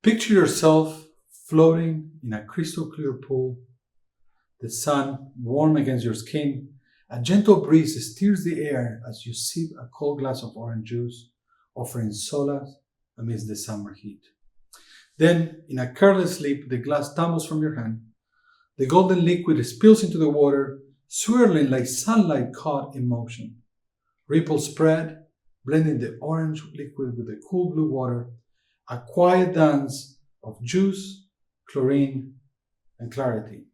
Picture yourself floating in a crystal clear pool, the sun warm against your skin. A gentle breeze steers the air as you sip a cold glass of orange juice, offering solace amidst the summer heat. Then, in a careless leap, the glass tumbles from your hand. The golden liquid spills into the water, swirling like sunlight caught in motion. Ripples spread, blending the orange liquid with the cool blue water, a quiet dance of juice, chlorine, and clarity.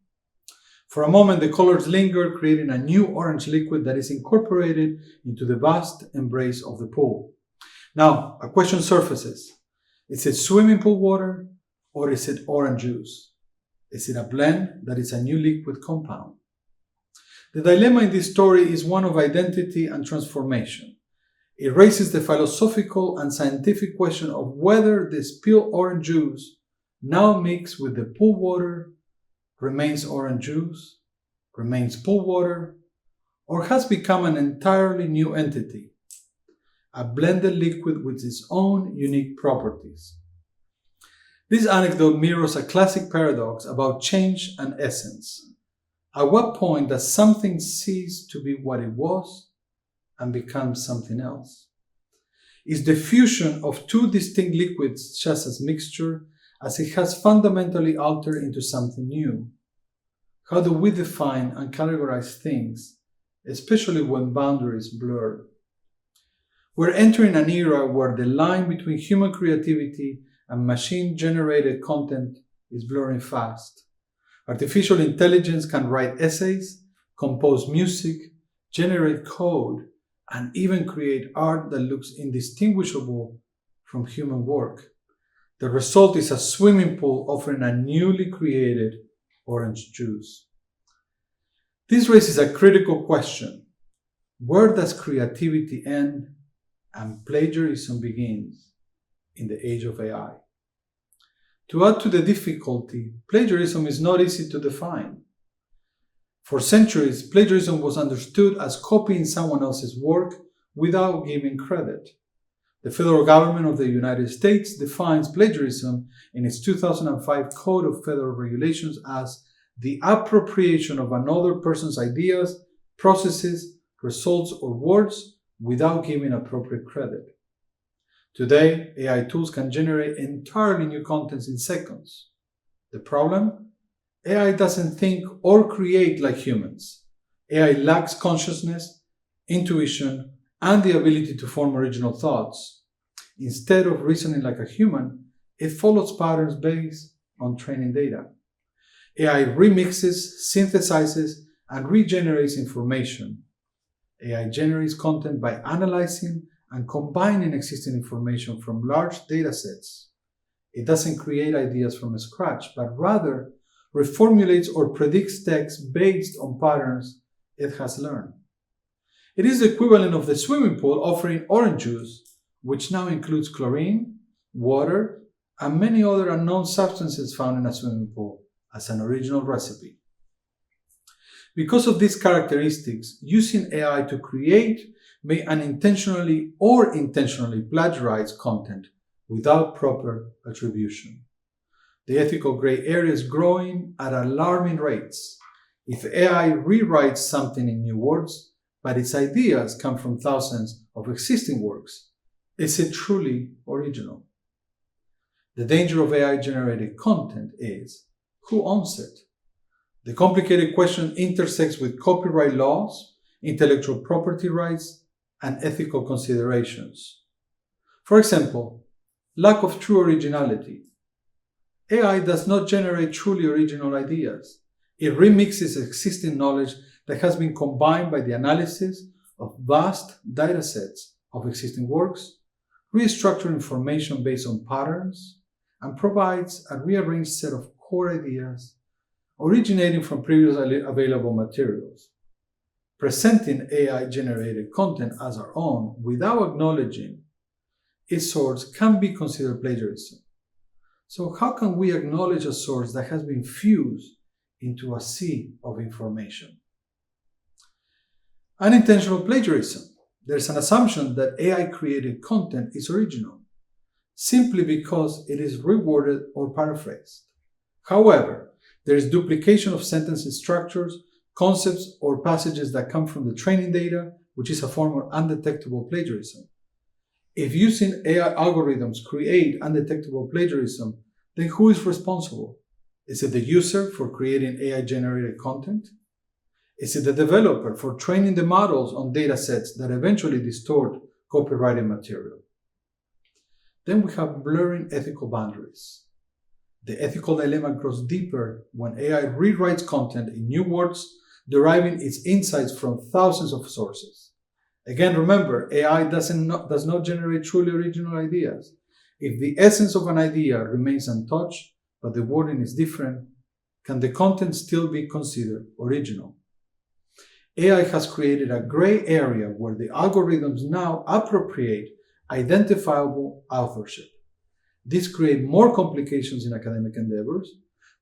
For a moment, the colors linger, creating a new orange liquid that is incorporated into the vast embrace of the pool. Now, a question surfaces. Is it swimming pool water or is it orange juice? Is it a blend that is a new liquid compound? The dilemma in this story is one of identity and transformation. It raises the philosophical and scientific question of whether the spilled orange juice, now mixed with the pool water, remains orange juice, remains pool water, or has become an entirely new entity, a blended liquid with its own unique properties. This anecdote mirrors a classic paradox about change and essence. At what point does something cease to be what it was and become something else? Is the fusion of two distinct liquids just as mixture as it has fundamentally altered into something new? How do we define and categorize things, especially when boundaries blur? We're entering an era where the line between human creativity and machine-generated content is blurring fast. Artificial intelligence can write essays, compose music, generate code, and even create art that looks indistinguishable from human work. The result is a swimming pool offering a newly created orange juice. This raises a critical question. Where does creativity end and plagiarism begins in the age of AI? To add to the difficulty, plagiarism is not easy to define. For centuries, plagiarism was understood as copying someone else's work without giving credit. The federal government of the United States defines plagiarism in its 2005 Code of Federal Regulations as the appropriation of another person's ideas, processes, results, or words without giving appropriate credit. Today, AI tools can generate entirely new contents in seconds. The problem? AI doesn't think or create like humans. AI lacks consciousness, intuition, and the ability to form original thoughts. Instead of reasoning like a human, it follows patterns based on training data. AI remixes, synthesizes, and regenerates information. AI generates content by analyzing and combining existing information from large datasets. It doesn't create ideas from scratch, but rather reformulates or predicts text based on patterns it has learned. It is the equivalent of the swimming pool offering orange juice, which now includes chlorine, water, and many other unknown substances found in a swimming pool as an original recipe. Because of these characteristics, using AI to create may unintentionally or intentionally plagiarize content without proper attribution. The ethical gray area is growing at alarming rates. If AI rewrites something in new words, but its ideas come from thousands of existing works, is it truly original? The danger of AI-generated content is, who owns it? The complicated question intersects with copyright laws, intellectual property rights, and ethical considerations. For example, lack of true originality. AI does not generate truly original ideas. It remixes existing knowledge that has been combined by the analysis of vast datasets of existing works, restructures information based on patterns, and provides a rearranged set of core ideas originating from previously available materials. Presenting AI-generated content as our own without acknowledging its source can be considered plagiarism. So how can we acknowledge a source that has been fused into a sea of information? Unintentional plagiarism. There's an assumption that AI-created content is original. simply because it is reworded or paraphrased. However, there is duplication of sentence structures, concepts, or passages that come from the training data, which is a form of undetectable plagiarism. If using AI algorithms create undetectable plagiarism, then who is responsible? Is it the user for creating AI-generated content? Is it the developer for training the models on datasets that eventually distort copyrighted material? Then we have blurring ethical boundaries. The ethical dilemma grows deeper when AI rewrites content in new words, deriving its insights from thousands of sources. Again, remember, AI does not generate truly original ideas. If the essence of an idea remains untouched, but the wording is different, can the content still be considered original? AI has created a gray area where the algorithms now appropriate identifiable authorship. This creates more complications in academic endeavors.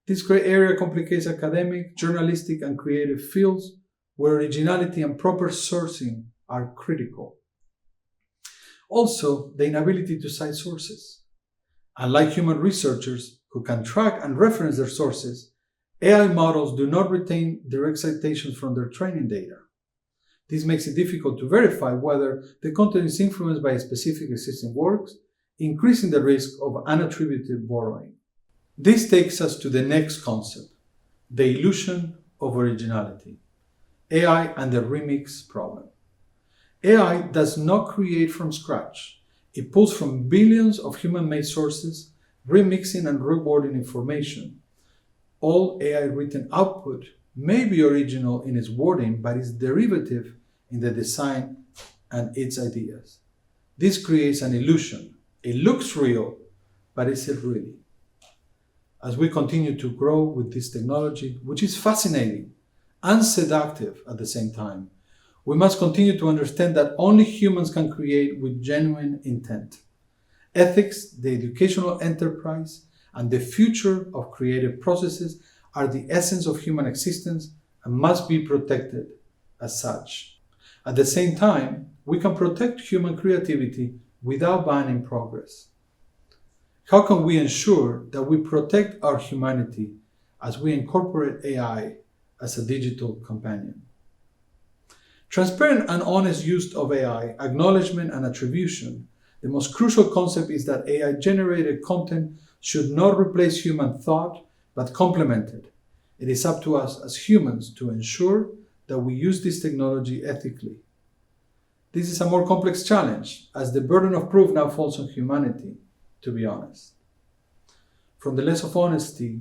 This gray area complicates academic, journalistic, and creative fields where originality and proper sourcing are critical. Also, the inability to cite sources. Unlike human researchers who can track and reference their sources, AI models do not retain direct citations from their training data. This makes it difficult to verify whether the content is influenced by specific existing works, increasing the risk of unattributed borrowing. This takes us to the next concept, the illusion of originality, AI and the remix problem. AI does not create from scratch. It pulls from billions of human-made sources, remixing and rewording information. All AI-written output may be original in its wording, but is derivative in the design and its ideas. This creates an illusion. It looks real, but is it really? As we continue to grow with this technology, which is fascinating and seductive at the same time, we must continue to understand that only humans can create with genuine intent. Ethics, the educational enterprise, and the future of creative processes are the essence of human existence and must be protected as such. At the same time, we can protect human creativity without banning progress. How can we ensure that we protect our humanity as we incorporate AI as a digital companion? Transparent and honest use of AI, acknowledgement and attribution. The most crucial concept is that AI-generated content should not replace human thought, but complement it. It is up to us as humans to ensure that we use this technology ethically. This is a more complex challenge, as the burden of proof now falls on humanity, to be honest. From the lens of honesty,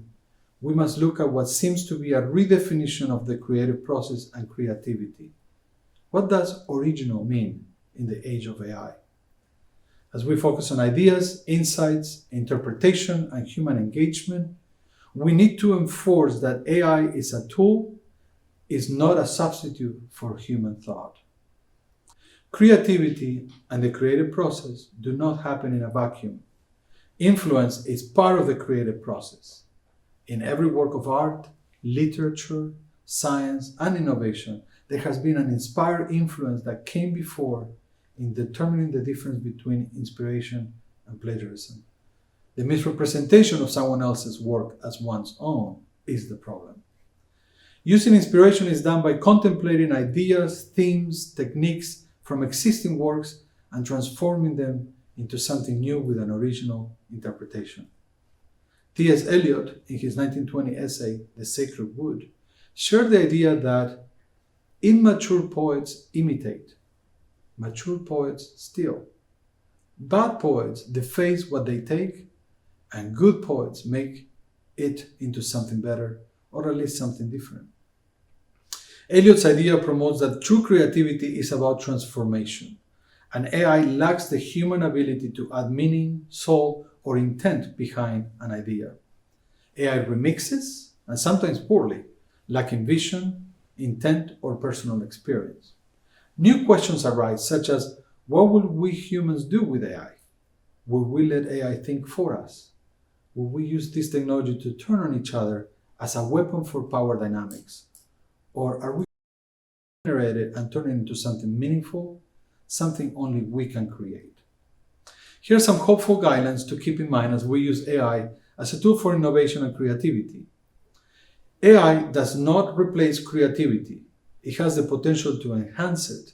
we must look at what seems to be a redefinition of the creative process and creativity. What does original mean in the age of AI? As we focus on ideas, insights, interpretation, and human engagement, we need to enforce that AI is a tool, is not a substitute for human thought. Creativity and the creative process do not happen in a vacuum. Influence is part of the creative process. In every work of art, literature, science, and innovation, there has been an inspired influence that came before in determining the difference between inspiration and plagiarism. The misrepresentation of someone else's work as one's own is the problem. Using inspiration is done by contemplating ideas, themes, techniques from existing works and transforming them into something new with an original interpretation. T.S. Eliot, in his 1920 essay, The Sacred Wood, shared the idea that immature poets imitate, mature poets steal. Bad poets deface what they take, and good poets make it into something better, or at least something different. Eliot's idea promotes that true creativity is about transformation, and AI lacks the human ability to add meaning, soul, or intent behind an idea. AI remixes, and sometimes poorly, lacking vision, intent, or personal experience. New questions arise, such as, what will we humans do with AI? Will we let AI think for us? Will we use this technology to turn on each other as a weapon for power dynamics? Or are we generate it and turn it into something meaningful, something only we can create? Here are some hopeful guidelines to keep in mind as we use AI as a tool for innovation and creativity. AI does not replace creativity. It has the potential to enhance it.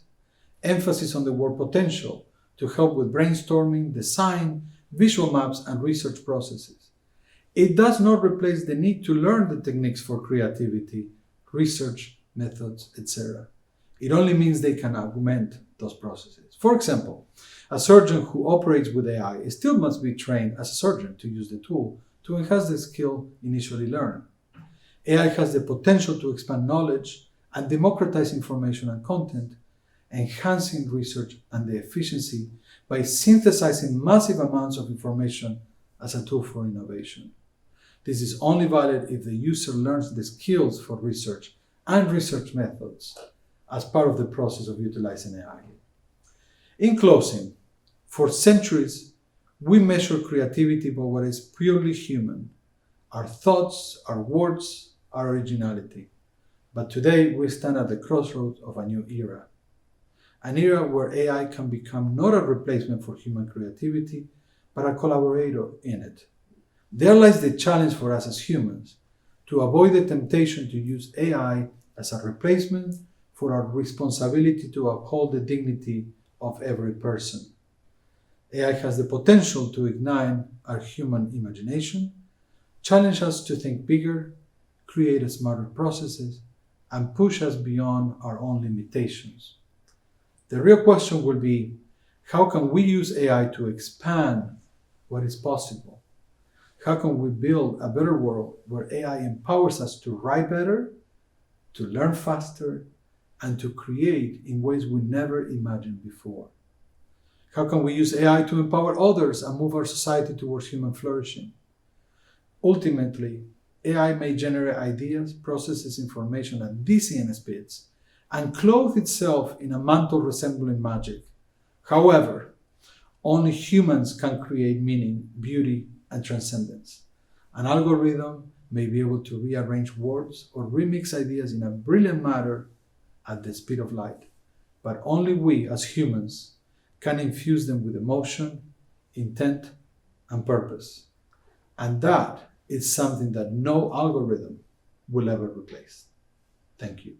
Emphasis on the word potential to help with brainstorming, design, visual maps, and research processes. It does not replace the need to learn the techniques for creativity, research, methods, etc. It only means they can augment those processes. For example, a surgeon who operates with AI still must be trained as a surgeon to use the tool to enhance the skill initially learned. AI has the potential to expand knowledge and democratize information and content, enhancing research and the efficiency by synthesizing massive amounts of information as a tool for innovation. This is only valid if the user learns the skills for research and research methods as part of the process of utilizing AI. In closing, for centuries, we measure creativity by what is purely human, our thoughts, our words, our originality. But today, we stand at the crossroads of a new era. An era where AI can become not a replacement for human creativity, but a collaborator in it. There lies the challenge for us as humans to avoid the temptation to use AI as a replacement for our responsibility to uphold the dignity of every person. AI has the potential to ignite our human imagination, challenge us to think bigger, create smarter processes, and push us beyond our own limitations. The real question will be, how can we use AI to expand what is possible? How can we build a better world where AI empowers us to write better, to learn faster, and to create in ways we never imagined before? How can we use AI to empower others and move our society towards human flourishing? Ultimately, AI may generate ideas, processes information at dizzying speeds, and clothe itself in a mantle resembling magic. However, only humans can create meaning, beauty, and transcendence. An algorithm may be able to rearrange words or remix ideas in a brilliant manner at the speed of light, but only we as humans can infuse them with emotion, intent, and purpose. And that is something that no algorithm will ever replace. Thank you.